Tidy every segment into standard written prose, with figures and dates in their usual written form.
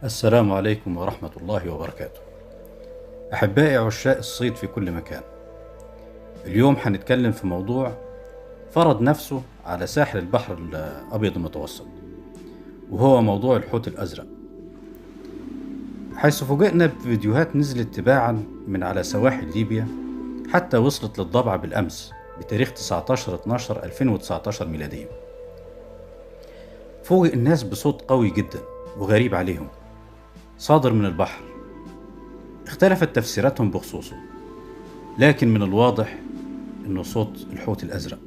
السلام عليكم ورحمة الله وبركاته. أحبائي عشاق الصيد في كل مكان، اليوم هنتكلم في موضوع فرض نفسه على ساحل البحر الأبيض المتوسط، وهو موضوع الحوت الأزرق، حيث فوجئنا بفيديوهات نزلت تباعا من على سواحل ليبيا حتى وصلت للضبعة بالأمس بتاريخ 19/12/2019 ميلادية. فوجئ الناس بصوت قوي جدا وغريب عليهم صادر من البحر، اختلفت تفسيراتهم بخصوصه، لكن من الواضح انه صوت الحوت الازرق،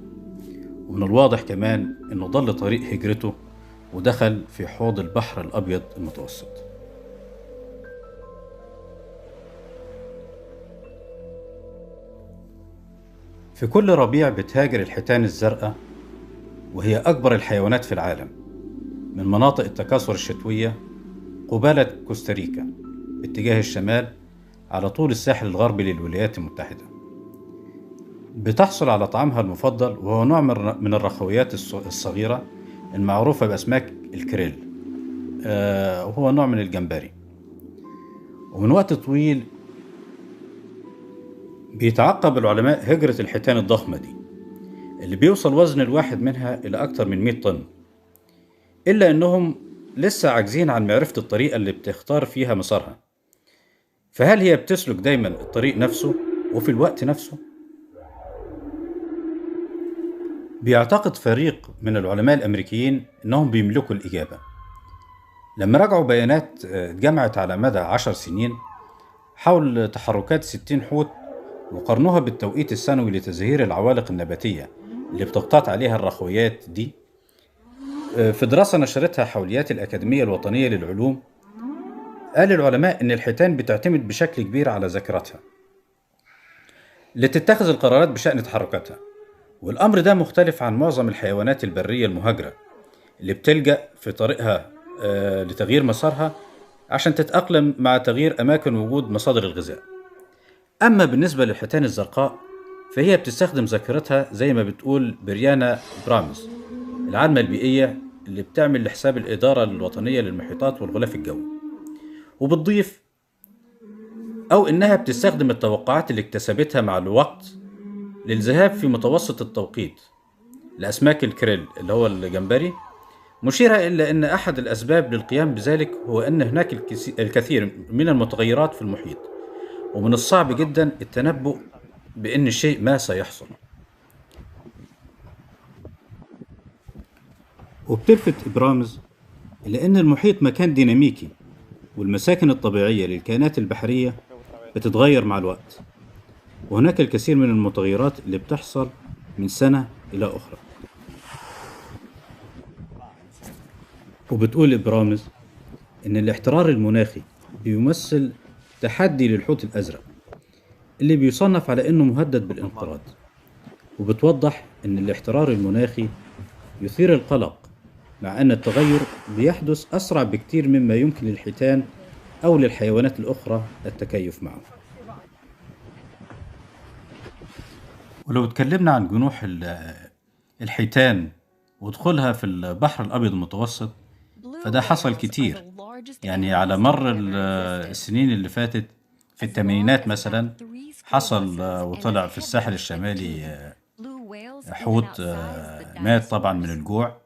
ومن الواضح كمان انه ضل طريق هجرته ودخل في حوض البحر الابيض المتوسط. في كل ربيع بتهاجر الحيتان الزرقاء، وهي اكبر الحيوانات في العالم، من مناطق التكاثر الشتوية قبالة كوستاريكا باتجاه الشمال على طول الساحل الغربي للولايات المتحدة. بتحصل على طعامها المفضل، وهو نوع من الرخويات الصغيرة المعروفة بأسماك الكريل، وهو نوع من الجمبري. ومن وقت طويل بيتعقب العلماء هجرة الحيتان الضخمة دي، اللي بيوصل وزن الواحد منها إلى أكثر من 100 طن، إلا أنهم لسه عاجزين عن معرفة الطريقة اللي بتختار فيها مسارها. فهل هي بتسلك دايما الطريق نفسه وفي الوقت نفسه؟ بيعتقد فريق من العلماء الأمريكيين أنهم بيملكوا الإجابة، لما راجعوا بيانات اتجمعت على مدى 10 سنين حول تحركات 60 حوت، وقارنوها بالتوقيت السنوي لتزهير العوالق النباتية اللي بتقتات عليها الرخويات دي. في دراسة نشرتها حوليات الأكاديمية الوطنية للعلوم، قال العلماء أن الحيتان بتعتمد بشكل كبير على ذاكرتها لتتخذ القرارات بشأن تحركاتها، والأمر ده مختلف عن معظم الحيوانات البرية المهاجرة اللي بتلجأ في طريقها لتغيير مسارها عشان تتأقلم مع تغيير أماكن وجود مصادر الغذاء. أما بالنسبة للحيتان الزرقاء فهي بتستخدم ذاكرتها زي ما بتقول بريانا برامز، العالمة البيئية اللي بتعمل لحساب الإدارة الوطنية للمحيطات والغلاف الجوي، وبتضيف أو إنها بتستخدم التوقعات اللي اكتسبتها مع الوقت للذهاب في متوسط التوقيت لأسماك الكريل اللي هو الجمبري، مشيرة إلى أن أحد الأسباب للقيام بذلك هو أن هناك الكثير من المتغيرات في المحيط، ومن الصعب جدا التنبؤ بأن الشيء ما سيحصل. وبتلفت إبرامز إلى أن المحيط مكان ديناميكي، والمساكن الطبيعية للكائنات البحرية بتتغير مع الوقت، وهناك الكثير من المتغيرات اللي بتحصل من سنة إلى أخرى. وبتقول إبرامز إن الاحترار المناخي بيمثل تحدي للحوت الأزرق اللي بيصنف على إنه مهدد بالانقراض، وبتوضح إن الاحترار المناخي يثير القلق، مع أن التغير بيحدث أسرع بكتير مما يمكن للحيتان أو للحيوانات الأخرى التكيف معه. ولو اتكلمنا عن جنوح الحيتان ودخولها في البحر الأبيض المتوسط، فده حصل كتير، يعني على مر السنين اللي فاتت. في الثمانينات مثلا حصل وطلع في الساحل الشمالي حوت مات طبعا من الجوع.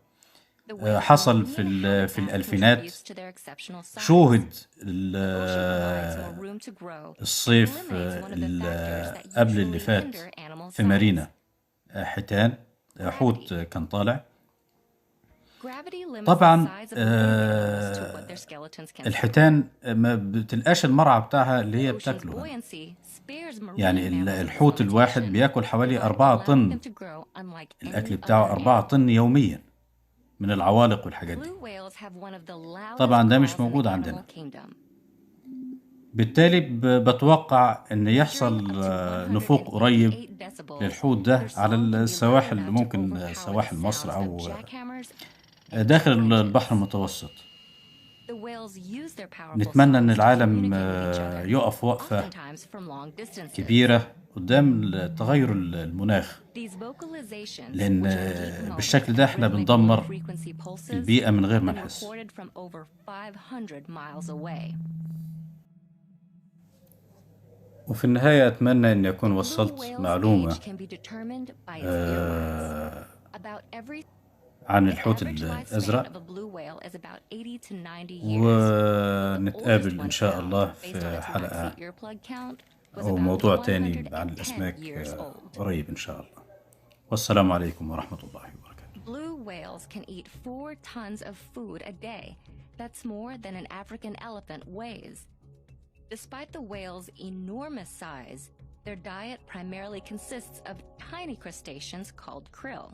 حصل في الألفينات شوهد الصيف قبل اللي فات في مارينا حيتان حوت كان طالع. طبعا الحيتان ما بتلقاش المرعى بتاعها اللي هي بتاكله، يعني الحوت الواحد بياكل حوالي 4 طن، الأكل بتاعه 4 طن يوميا من العوالق والحاجات دي. طبعا ده مش موجود عندنا، بالتالي بتوقع ان يحصل نفوق قريب للحوت ده على السواحل، ممكن سواحل مصر او داخل البحر المتوسط. The whales use their powerful نتمنى إن songs to العالم communicate with each other, يقف وقفة oftentimes from long distances. كبيرة قدام تغير المناخ، These vocalizations, لأن which are deep بالشكل moaning ده and احنا rhythmic بندمر low-frequency pulses, البيئة من غير have ما been نحس. recorded from over 500 miles away. وفي النهاية أتمنى أن أكون The blue وصلت whale's معلومة age can be determined by its earwax. About every عن The الحوت average lifespan الأزرق، of a blue whale is about 80 to 90 years. The oldest ونتقابل إن one شاء found, الله based on في its حلقة waxy earplug count, was أو about موضوع تاني 110 عن الأسماك years old. قريب إن شاء الله. والسلام عليكم ورحمة الله وبركاته. Blue whales can eat 4 tons of food a day. That's more than an African elephant weighs. Despite the whale's enormous size, their diet primarily consists of tiny crustaceans called krill.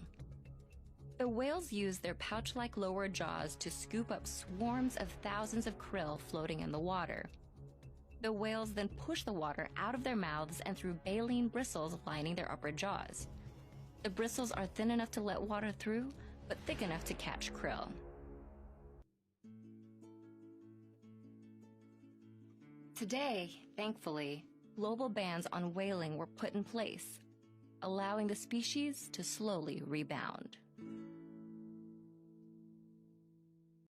The whales use their pouch-like lower jaws to scoop up swarms of thousands of krill floating in the water. The whales then push the water out of their mouths and through baleen bristles lining their upper jaws. The bristles are thin enough to let water through, but thick enough to catch krill. Today, thankfully, global bans on whaling were put in place, allowing the species to slowly rebound.